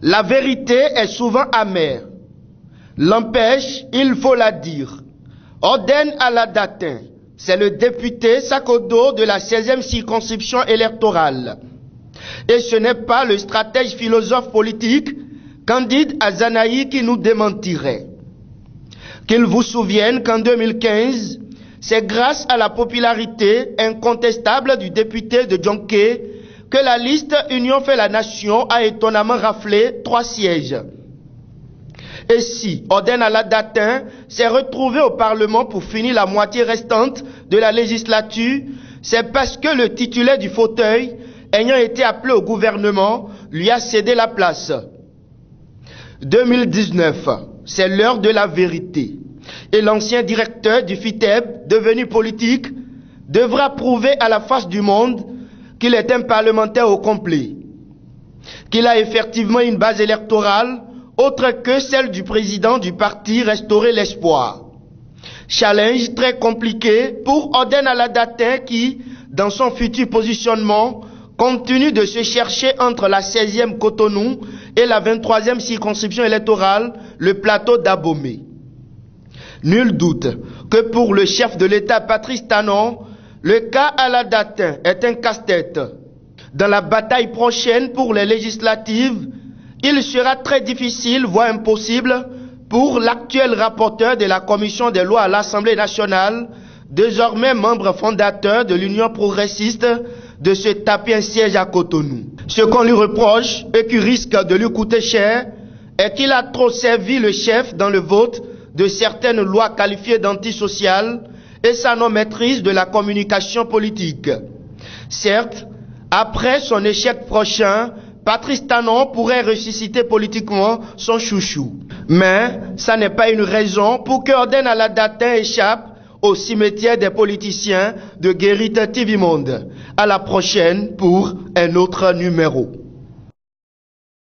La vérité est souvent amère. L'empêche, il faut la dire. Oden Aladatin, c'est le député Sakodo de la 16e circonscription électorale. Et ce n'est pas le stratège philosophe politique Candide Azanaï qui nous démentirait. Qu'il vous souvienne qu'en 2015, c'est grâce à la popularité incontestable du député de Djonké que la liste Union fait la Nation a étonnamment raflé 3 sièges. Et si Oden Aladatin s'est retrouvé au Parlement pour finir la moitié restante de la législature, c'est parce que le titulaire du fauteuil, ayant été appelé au gouvernement, lui a cédé la place. 2019, c'est l'heure de la vérité. Et l'ancien directeur du FITEB, devenu politique, devra prouver à la face du monde qu'il est un parlementaire au complet, qu'il a effectivement une base électorale autre que celle du président du parti Restaurer l'Espoir. Challenge très compliqué pour Oden Aladatin qui, dans son futur positionnement, continue de se chercher entre la 16e Cotonou et la 23e circonscription électorale, le plateau d'Abomey. Nul doute que pour le chef de l'État Patrice Talon, le cas Aladatin est un casse-tête. Dans la bataille prochaine pour les législatives, il sera très difficile, voire impossible, pour l'actuel rapporteur de la commission des lois à l'Assemblée nationale, désormais membre fondateur de l'Union progressiste, de se taper un siège à Cotonou. Ce qu'on lui reproche, et qui risque de lui coûter cher, est qu'il a trop servi le chef dans le vote de certaines lois qualifiées d'antisociales et sa non-maîtrise de la communication politique. Certes, après son échec prochain, Patrice Talon pourrait ressusciter politiquement son chouchou. Mais ça n'est pas une raison pour que Oden Aladatin échappe au cimetière des politiciens de Guérite TV Monde. À la prochaine pour un autre numéro.